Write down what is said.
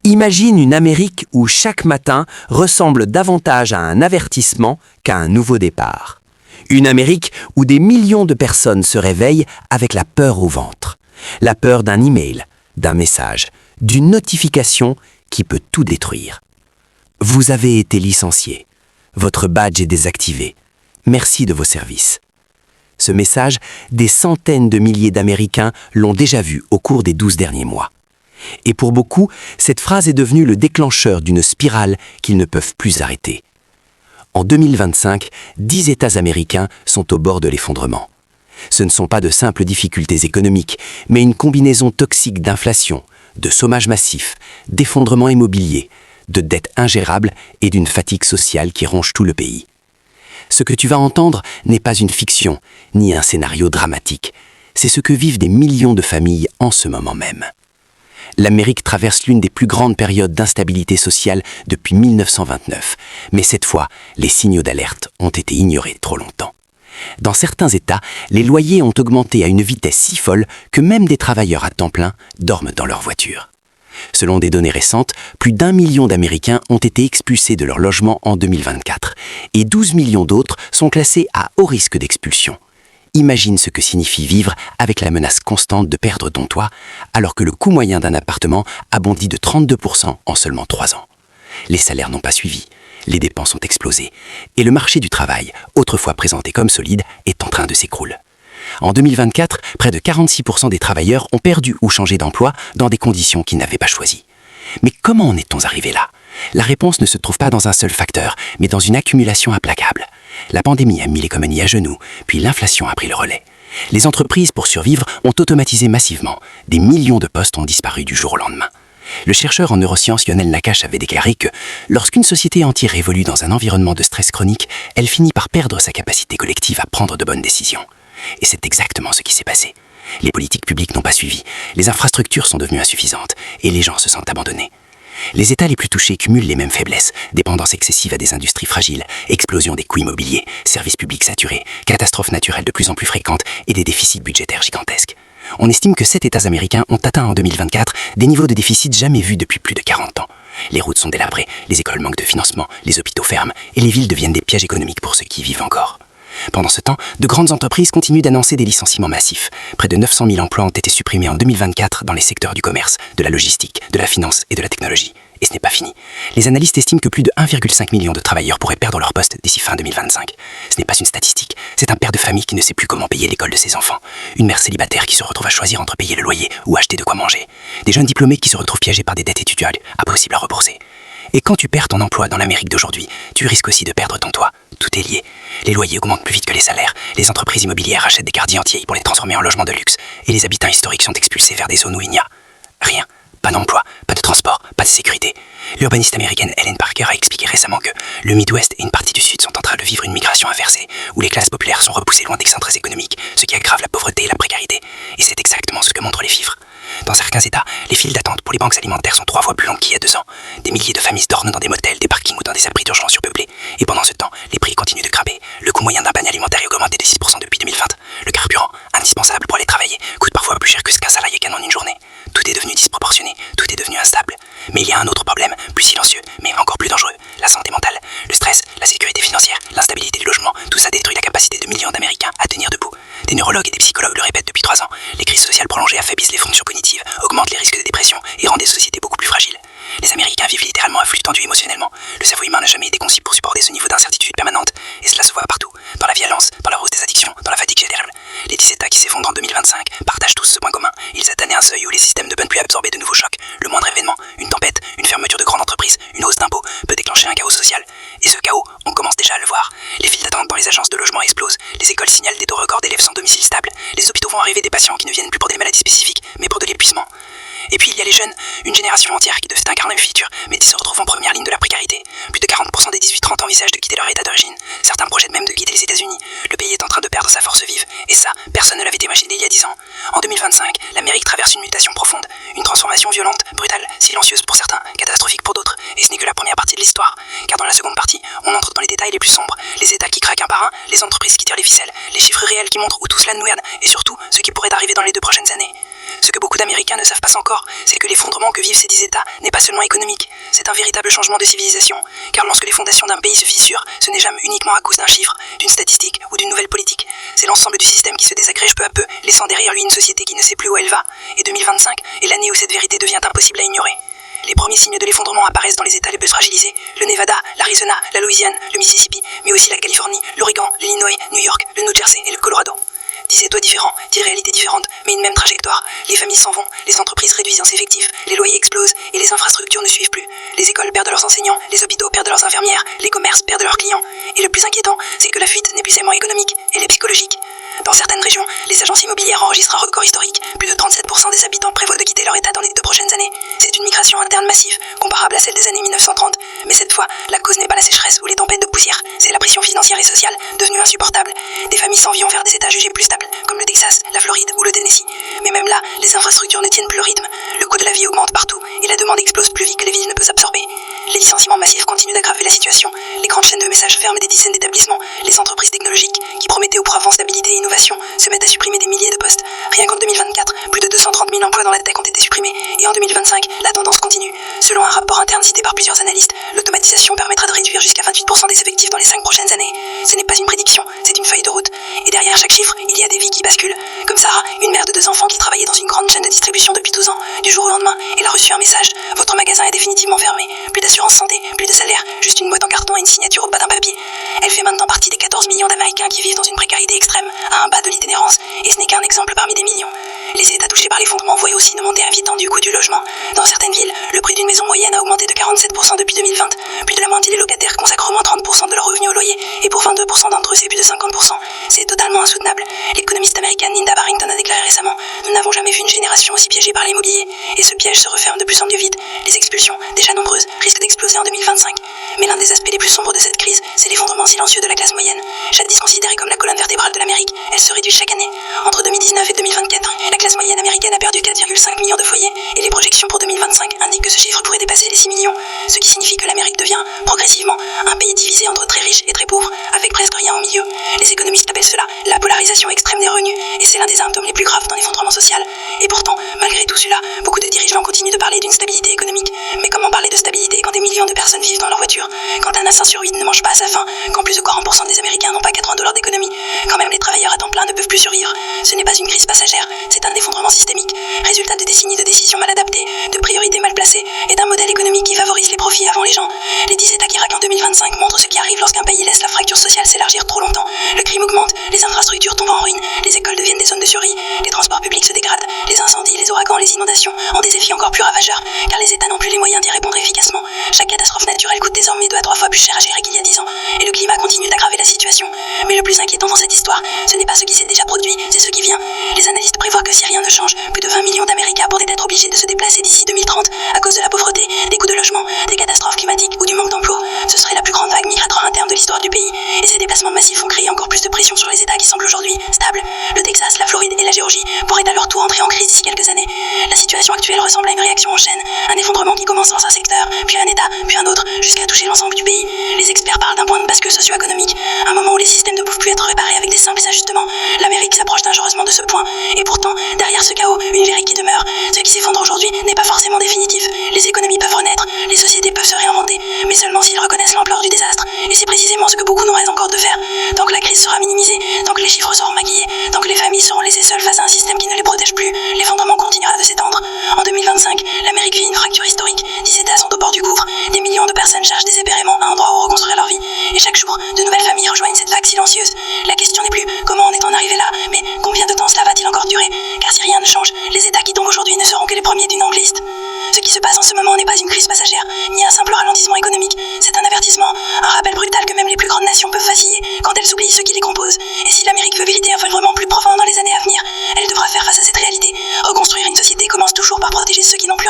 Imagine une Amérique où chaque matin ressemble davantage à un avertissement qu'à un nouveau départ. Une Amérique où des millions de personnes se réveillent avec la peur au ventre. La peur d'un email, d'un message, d'une notification qui peut tout détruire. Vous avez été licencié. Votre badge est désactivé. Merci de vos services. Ce message, des centaines de milliers d'Américains l'ont déjà vu au cours des 12 derniers mois. Et pour beaucoup, cette phrase est devenue le déclencheur d'une spirale qu'ils ne peuvent plus arrêter. En 2025, 10 États américains sont au bord de l'effondrement. Ce ne sont pas de simples difficultés économiques, mais une combinaison toxique d'inflation, de chômage massif, d'effondrement immobilier, de dettes ingérables et d'une fatigue sociale qui ronge tout le pays. Ce que tu vas entendre n'est pas une fiction, ni un scénario dramatique. C'est ce que vivent des millions de familles en ce moment même. L'Amérique traverse l'une des plus grandes périodes d'instabilité sociale depuis 1929. Mais cette fois, les signaux d'alerte ont été ignorés trop longtemps. Dans certains États, les loyers ont augmenté à une vitesse si folle que même des travailleurs à temps plein dorment dans leur voiture. Selon des données récentes, plus d'1 million d'Américains ont été expulsés de leur logement en 2024 et 12 millions d'autres sont classés à haut risque d'expulsion. Imagine ce que signifie vivre avec la menace constante de perdre ton toit, alors que le coût moyen d'un appartement a bondi de 32% en seulement 3 ans. Les salaires n'ont pas suivi, les dépenses ont explosé, et le marché du travail, autrefois présenté comme solide, est en train de s'écrouler. En 2024, près de 46% des travailleurs ont perdu ou changé d'emploi dans des conditions qu'ils n'avaient pas choisies. Mais comment en est-on arrivé là ? La réponse ne se trouve pas dans un seul facteur, mais dans une accumulation implacable. La pandémie a mis l'économie à genoux, puis l'inflation a pris le relais. Les entreprises, pour survivre, ont automatisé massivement. Des millions de postes ont disparu du jour au lendemain. Le chercheur en neurosciences Lionel Nakache avait déclaré que lorsqu'une société entière évolue dans un environnement de stress chronique, elle finit par perdre sa capacité collective à prendre de bonnes décisions. Et c'est exactement ce qui s'est passé. Les politiques publiques n'ont pas suivi, les infrastructures sont devenues insuffisantes et les gens se sentent abandonnés. Les États les plus touchés cumulent les mêmes faiblesses, dépendance excessive à des industries fragiles, explosion des coûts immobiliers, services publics saturés, catastrophes naturelles de plus en plus fréquentes et des déficits budgétaires gigantesques. On estime que 7 États américains ont atteint en 2024 des niveaux de déficit jamais vus depuis plus de 40 ans. Les routes sont délabrées, les écoles manquent de financement, les hôpitaux ferment et les villes deviennent des pièges économiques pour ceux qui y vivent encore. Pendant ce temps, de grandes entreprises continuent d'annoncer des licenciements massifs. Près de 900 000 emplois ont été supprimés en 2024 dans les secteurs du commerce, de la logistique, de la finance et de la technologie. Et ce n'est pas fini. Les analystes estiment que plus de 1,5 million de travailleurs pourraient perdre leur poste d'ici fin 2025. Ce n'est pas une statistique, c'est un père de famille qui ne sait plus comment payer l'école de ses enfants. Une mère célibataire qui se retrouve à choisir entre payer le loyer ou acheter de quoi manger. Des jeunes diplômés qui se retrouvent piégés par des dettes étudiantes impossibles à rembourser. Et quand tu perds ton emploi dans l'Amérique d'aujourd'hui, tu risques aussi de perdre ton toit. Tout est lié. Les loyers augmentent plus vite que les salaires, les entreprises immobilières achètent des quartiers entiers pour les transformer en logements de luxe, et les habitants historiques sont expulsés vers des zones où il n'y a rien. Pas d'emploi, pas de transport, pas de sécurité. L'urbaniste américaine Ellen Parker a expliqué récemment que le Midwest et une partie du Sud sont en train de vivre une migration inversée, où les classes populaires sont repoussées loin des centres économiques, ce qui aggrave la pauvreté et la précarité. Et c'est exactement ce que montrent les chiffres. Dans certains États, les files d'attente pour les banques alimentaires sont 3 fois plus longues qu'il y a 2 ans. Des milliers de familles dorment dans des motels, des parkings ou dans des abris d'urgence surpeuplés. Et pendant ce temps, les prix continuent de grimper. Le coût moyen d'un panier alimentaire a augmenté de 6% depuis 2020. Le carburant, indispensable pour aller travailler, coûte parfois plus cher que ce qu'un salarié gagne en une journée. Tout est devenu disproportionné, tout est devenu instable. Mais il y a un autre problème, plus silencieux, mais encore plus dangereux, la santé mentale. Le stress, la sécurité financière, l'instabilité du logement, tout ça détruit la capacité de millions d'Américains à tenir debout. Des neurologues et des psychologues le répètent depuis 3 ans. Les crises sociales prolongées affaiblissent les fonctions cognitives, augmentent les risques de dépression et rendent des sociétés beaucoup plus fragiles. Les Américains vivent littéralement à flux tendu émotionnellement. Le cerveau humain n'a jamais été conçu pour supporter ce niveau d'incertitude permanente. Et cela se voit partout, dans la violence, dans la hausse des addictions, dans la fatigue générale. Les 10 États qui s'effondrent en 2025 partagent tous ce point commun. Ils atteignent un seuil où les systèmes ne peuvent plus absorber de nouveaux chocs. Le moindre événement, une tempête, une fermeture de grandes entreprises, une hausse d'impôts, peut déclencher un chaos social. Et ce chaos, on commence déjà à le voir. Les files d'attente dans les agences de logement explosent. Les écoles signalent des taux records d'élèves sans domicile stable. Les hôpitaux vont arriver des patients qui ne viennent plus pour des maladies spécifiques, mais pour de l'épuisement. Et puis il y a les jeunes, une génération entière qui devait incarner le futur, mais qui se retrouve en première ligne de la précarité. Plus de 40% des 18-30 envisagent de quitter leur état d'origine. Certains projettent même de quitter les États-Unis. Le pays est en train de perdre sa force vive. Et ça, personne ne l'avait imaginé il y a 10 ans. En 2025, l'Amérique traverse une mutation profonde. Une transformation violente, brutale, silencieuse pour certains, catastrophique pour d'autres. Et ce n'est que la première partie de l'histoire. Car dans la seconde partie, on entre dans les détails les plus sombres. Les États qui craquent un par un, les entreprises qui tirent les ficelles, les chiffres réels qui montrent où tout cela nous merde, et surtout, ce qui pourrait arriver dans les 2 prochaines années. Ce que beaucoup d'Américains ne savent pas encore, c'est que l'effondrement que vivent ces 10 États n'est pas seulement économique, c'est un véritable changement de civilisation. Car lorsque les fondations d'un pays se fissurent, ce n'est jamais uniquement à cause d'un chiffre, d'une statistique ou d'une nouvelle politique. C'est l'ensemble du système qui se désagrège peu à peu, laissant derrière lui une société qui ne sait plus où elle va. Et 2025 est l'année où cette vérité devient impossible à ignorer. Les premiers signes de l'effondrement apparaissent dans les États les plus fragilisés, le Nevada, l'Arizona, la Louisiane, le Mississippi, mais aussi la Californie, l'Oregon, l'Illinois, New York, le New Jersey et le Colorado. 10 États différents, 10 réalités différentes, mais une même trajectoire. Les familles s'en vont, les entreprises réduisent leurs effectifs, les loyers explosent et les infrastructures ne suivent plus. Les écoles perdent leurs enseignants, les hôpitaux perdent leurs infirmières, les commerces perdent leurs clients. Et le plus inquiétant, c'est que la fuite n'est plus seulement économique, elle est psychologique. Dans certaines régions, les agences immobilières enregistrent un record historique. Plus de 37% des habitants prévoient de quitter leur état dans les 2 prochaines années. C'est une migration interne massive, comparable à celle des années 1930. Mais cette fois, la cause n'est pas la sécheresse ou les tempêtes de poussière, c'est la pression financière et sociale, devenue insupportable. Des familles s'envient vers des états jugés plus stables, comme le Texas, la Floride ou le Tennessee. Mais même là, les infrastructures ne tiennent plus le rythme. Le coût de la vie augmente partout et la demande explose plus vite que les villes ne peuvent absorber. Les licenciements massifs continuent d'aggraver la situation. Les grandes chaînes de messages ferment des dizaines d'établissements. Les entreprises technologiques, qui promettaient auparavant stabilité et innovation, se mettent à supprimer des milliers de postes. Rien qu'en 2024, plus de 230 000 emplois dans la tech ont été supprimés. Et en 2025, la tendance continue. Selon un rapport interne cité par plusieurs analystes, l'automatisation permettra de réduire jusqu'à 28% des effectifs dans les 5 prochaines années. Ce n'est pas une prédiction, c'est une feuille de route. Et derrière chaque chiffre, il y a des vies qui basculent. Comme Sarah, une mère de 2 enfants qui travaillait dans une grande chaîne de distribution depuis 12 ans. Du jour au lendemain, elle a reçu un message. Votre magasin est définitivement fermé. Plus d'assurance santé, plus de salaire, juste une boîte en carton et une signature au bas d'un papier. Elle fait maintenant partie des 14 millions d'Américains qui vivent dans une précarité extrême, à un bas de l'itinérance. Et ce n'est qu'un exemple parmi des millions. Les États touchés par l'effondrement voient aussi une montée inquiétante du coût du logement. Dans certaines villes, le prix d'une maison moyenne a augmenté de 47% depuis 2020. Plus de la moitié des locataires consacrent au moins 30% de leurs revenus au loyer. Et pour 22% d'entre eux, c'est plus de 50%. C'est totalement insoutenable. L'économiste américaine Linda Barrington a déclaré récemment: nous n'avons jamais vu une génération aussi piégée par l'immobilier. Et ce piège se referme de plus en plus vite. Les expulsions, déjà nombreuses, risquent d'exploser en 2025. Mais l'un des aspects les plus sombres de cette crise, c'est l'effondrement silencieux de la classe moyenne. Jadis considérée comme la colonne vertébrale de l'Amérique, elle se réduit chaque année. Entre 2019 et 2024, la classe moyenne américaine a perdu 4,5 millions de foyers, et les projections pour 2025 indiquent que ce chiffre pourrait dépasser les 6 millions, ce qui signifie que l'Amérique devient, progressivement, un pays divisé entre très riches et très pauvres, avec presque rien au milieu. Les économistes appellent cela la polarisation extrême des revenus, et c'est l'un des symptômes les plus graves d'un effondrement social. Et pourtant, malgré tout cela, beaucoup de dirigeants continuent de parler d'une stabilité économique. Mais comment parler de stabilité quand des millions de personnes vivent dans leur voiture, quand un assassin sur 8 ne mange pas à sa faim, quand plus de 40% des Américains n'ont pas 80 $ d'économie, quand même les travailleurs à temps plein ne peuvent plus survivre? Ce n'est pas une crise passagère, c'est un effondrement systémique, résultat de décennies de décisions mal adaptées, de priorités mal placées et d'un modèle économique qui favorise les profits avant les gens. Les 10 États qui raquent en 2025 montrent ce qui arrive lorsqu'un pays laisse la fracture sociale s'élargir trop longtemps. Le crime augmente, les infrastructures tombent en ruine, les écoles deviennent des zones de survie, les transports publics se dégradent, les incendies, les ouragans, les inondations ont des effets encore plus ravageurs, car les États n'ont plus les moyens d'y répondre efficacement. Chaque catastrophe naturelle coûte désormais 2 à 3 fois plus cher à gérer qu'il y a 10 ans, et le climat continue d'aggraver la situation. Mais le plus inquiétant dans cette histoire, ce n'est pas ce qui s'est déjà produit, c'est ce qui vient. Les analystes prévoient que si rien ne change, plus de 20 millions d'Américains pourraient être obligés de se déplacer d'ici 2030 à cause de la pauvreté, des coûts de logement, des catastrophes climatiques ou du manque d'emploi. Ce serait la plus grande vague migratoire interne de l'histoire du pays, et ces déplacements massifs ont créé encore plus de pression sur les États qui semblent aujourd'hui stables. Le Texas, la Floride et la Géorgie pourraient à leur tour entrer en crise d'ici quelques années. La situation actuelle ressemble à une réaction en chaîne, un effondrement qui commence dans un secteur, puis un État, puis un autre, jusqu'à toucher l'ensemble du pays. Les experts parlent d'un point de bascule socio-économique, un moment où les systèmes ne peuvent plus être réparés avec des simples ajustements. L'Amérique s'approche dangereusement de ce point, et pourtant, derrière ce chaos, une vérité qui demeure. Ce qui s'effondre aujourd'hui n'est pas forcément définitif. Les économies peuvent renaître, les sociétés peuvent se réinventer, mais seulement s'ils reconnaissent l'ampleur du désastre. Et c'est précisément ce que beaucoup nous reste encore de faire. Tant que la crise sera minimisée, tant que les chiffres seront maquillés, tant que les familles seront laissées seules face à un système qui ne les protège plus, l'effondrement continuera de s'étendre. En 2025, l'Amérique vit une fracture historique. 10 États sont au bord du gouffre. Des millions de personnes cherchent désespérément un endroit où reconstruire leur vie. Et chaque jour, de nouvelles familles rejoignent cette vague silencieuse. La question n'est plus comment en est-on arrivé là, mais combien de temps cela va-t-il encore durer? Car si rien ne change, les États qui tombent aujourd'hui ne seront que les premiers d'une longue liste. Ce qui se passe en ce moment n'est pas une crise passagère, ni un simple ralentissement économique. C'est un avertissement, un rappel brutal que même les plus grandes nations peuvent vaciller quand elles oublient ceux qui les composent. Et si l'Amérique veut éviter un effondrement plus profond dans les années à venir, elle devra faire face à cette réalité. Reconstruire une société commence toujours par protéger ceux qui n'ont plus